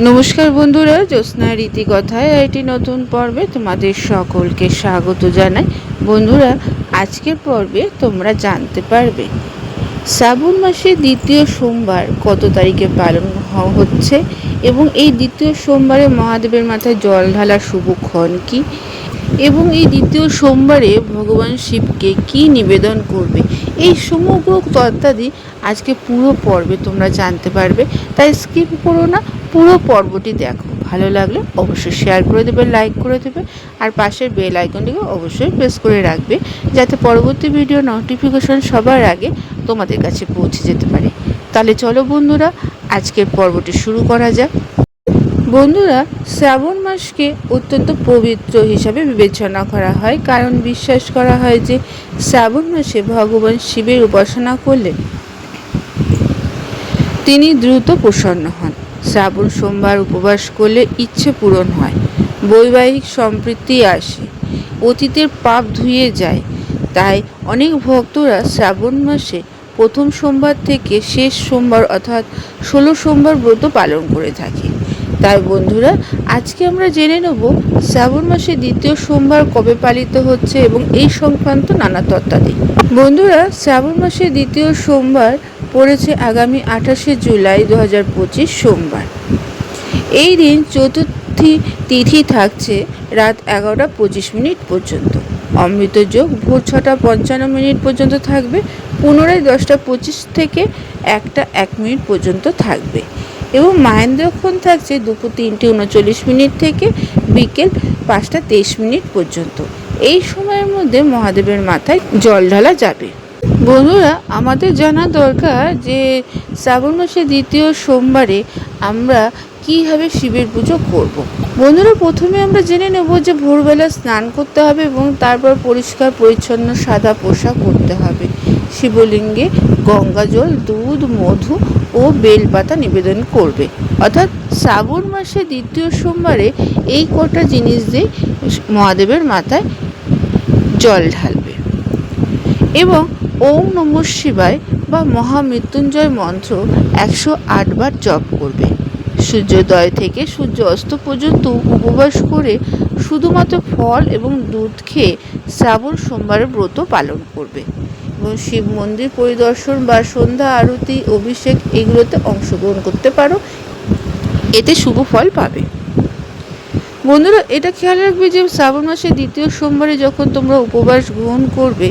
নমস্কার বন্ধুরা, জ্যোৎস্না রীতিকথায় একটি নতুন পর্বে তোমাদের সকলকে স্বাগত জানাই। বন্ধুরা, আজকের পর্বে তোমরা জানতে পারবে শ্রাবণ মাসে দ্বিতীয় সোমবার কত তারিখে পালন হচ্ছে এবং এই দ্বিতীয় সোমবারে মহাদেবের মাথায় জল ঢালার শুভক্ষণ কী এবং এই দ্বিতীয় সোমবারে ভগবান শিবকে কি নিবেদন করবে, এই সমগ্র তত্ত্বাদি আজকে পুরো পর্বে তোমরা জানতে পারবে। তাই স্কিপ করো না, পুরো পর্বটি দেখো। ভালো লাগলে অবশ্যই শেয়ার করে দেবে, লাইক করে দেবে, আর পাশের বেল আইকনটিকে অবশ্যই প্রেস করে রাখবে, যাতে পরবর্তী ভিডিও নোটিফিকেশন সবার আগে তোমাদের কাছে পৌঁছে যেতে পারে। তাহলে চলো বন্ধুরা, আজকের পর্বটি শুরু করা যাক। বন্ধুরা, শ্রাবণ মাসকে অত্যন্ত পবিত্র হিসাবে বিবেচনা করা হয়, কারণ বিশ্বাস করা হয় যে শ্রাবণ মাসে ভগবান শিবের উপাসনা করলে তিনি দ্রুত প্রসন্ন হন। শ্রাবণ সোমবার উপবাস করলে ইচ্ছে পূরণ হয়, বৈবাহিক সম্প্রীতি আসে, অতীতের পাপ ধুয়ে যায়। তাই অনেক ভক্তরা শ্রাবণ মাসে প্রথম সোমবার থেকে শেষ সোমবার অর্থাৎ 16 সোমবার ব্রত পালন করে থাকে। তাই বন্ধুরা, আজকে আমরা জেনে নেব শ্রাবণ মাসে দ্বিতীয় সোমবার কবে পালিত হচ্ছে এবং এই সংক্রান্ত নানা তত্ত্বাদি। বন্ধুরা, শ্রাবণ মাসে দ্বিতীয় সোমবার পড়েছে আগামী 28শে জুলাই 2025 সোমবার। এই দিন চতুর্থী তিথি থাকছে রাত 11টা 25 পর্যন্ত। অমৃত যোগ ভোর 6টা 55 পর্যন্ত থাকবে, পুনরায় 10টা 25 থেকে 1টা 1 পর্যন্ত থাকবে এবং মাহেন্দ্রক্ষণ থাকছে দুপুর 3টে 39 থেকে বিকেল 5টা 23 পর্যন্ত। এই সময়ের মধ্যে মহাদেবের মাথায় জল ঢালা যাবে। বন্ধুরা, আমাদের জানা দরকার যে শ্রাবণ মাসে দ্বিতীয় সোমবারে আমরা কীভাবে শিবের পুজো করব। বন্ধুরা, প্রথমে আমরা জেনে নেব যে ভোরবেলা স্নান করতে হবে এবং তারপর পরিষ্কার পরিচ্ছন্ন সাদা পোশাক পরতে হবে। শিবলিঙ্গে গঙ্গা জল, দুধ, মধু ও বেলপাতা নিবেদন করবে। অর্থাৎ শ্রাবণ মাসে দ্বিতীয় সোমবারে এই কটা জিনিস দিয়ে মহাদেবের মাথায় জল ঢালবে এবং ওম নমঃ শিবায় বা মহামৃত্যুঞ্জয় মন্ত্র 108 বার জপ করবে। সূর্যোদয় থেকে সূর্য অস্ত পর্যন্ত উপবাস করে শুধুমাত্র ফল এবং দুধ খেয়ে শ্রাবণ সোমবারের ব্রত পালন করবে এবং শিব মন্দির পরিদর্শন বা সন্ধ্যা আরতি, অভিষেক এগুলোতে অংশগ্রহণ করতে পারো, এতে শুভ ফল পাবে। বন্ধুরা, এটা খেয়াল রাখবে যে শ্রাবণ মাসে দ্বিতীয় সোমবারে যখন তোমরা উপবাস গ্রহণ করবে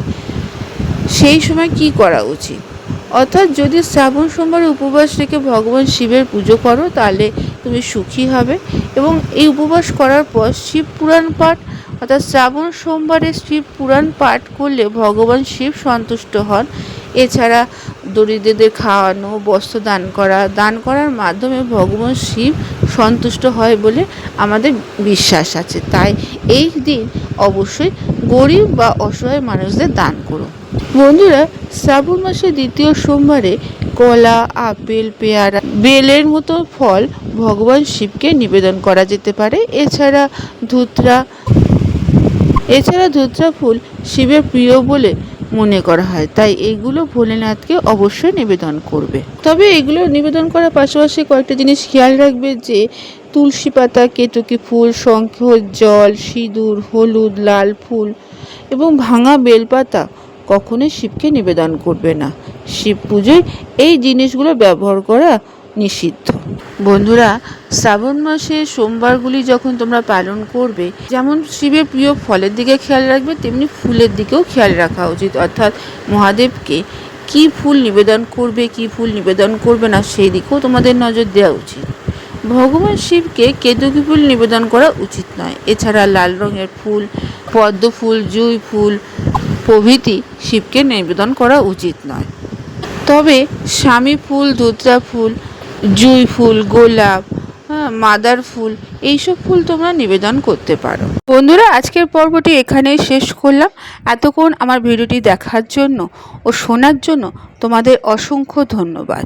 সেই সময় কি করা উচিত। অর্থাৎ যদি শ্রাবণ সোমবারে উপবাস রেখে ভগবান শিবের পুজো করো তাহলে তুমি সুখী হবে এবং এই উপবাস করার পর শিব পুরাণ পাঠ অর্থাৎ শ্রাবণ সোমবারে শিব পুরাণ পাঠ করলে ভগবান শিব সন্তুষ্ট হন। এছাড়া দরিদ্রদের খাওয়ানো, বস্ত্র দান করার মাধ্যমে ভগবান শিব সন্তুষ্ট হয় বলে আমাদের বিশ্বাস আছে। তাই এই দিন অবশ্যই গরিব বা অসহায় মানুষদের দান করো। বন্ধুরা, শ্রাবণ মাসে দ্বিতীয় সোমবারে কলা, আপেল, পেয়ারা, বেলের মতো ফল ভগবান শিবকে নিবেদন করা যেতে পারে। এছাড়া ধুত্রা ফুল শিবের প্রিয় বলে মনে করা হয়, তাই এইগুলো ভোলেনাথকে অবশ্যই নিবেদন করবে। তবে এগুলো নিবেদন করার পাশাপাশি কয়েকটা জিনিস খেয়াল রাখবে যে তুলসী পাতা, কেতকী ফুল, শঙ্খ, জল, সিঁদুর, হলুদ, লাল ফুল এবং ভাঙা বেলপাতা কখনোই শিবকে নিবেদন করবে না। শিব পুজোয় এই জিনিসগুলো ব্যবহার করা নিষিদ্ধ। বন্ধুরা, শ্রাবণ মাসে সোমবারগুলি যখন তোমরা পালন করবে, যেমন শিবের প্রিয় ফলের দিকে খেয়াল রাখবে, তেমনি ফুলের দিকেও খেয়াল রাখা উচিত। অর্থাৎ মহাদেবকে কি ফুল নিবেদন করবে, কি ফুল নিবেদন করবে না, সেই দিকেও তোমাদের নজর দেওয়া উচিত। ভগবান শিবকে কেতকী ফুল নিবেদন করা উচিত নয়। এছাড়া লাল রঙের ফুল, পদ্ম ফুল, জুঁই ফুল প্রভৃতি শিবকে নিবেদন করা উচিত নয়। তবে স্বামী ফুল, ধুত্রা ফুল, জুঁই ফুল, গোলাপ, মাদার ফুল এইসব ফুল তোমরা নিবেদন করতে পারো। বন্ধুরা, আজকের পর্বটি এখানেই শেষ করলাম। এতক্ষণ আমার ভিডিওটি দেখার জন্য ও শোনার জন্য তোমাদের অসংখ্য ধন্যবাদ।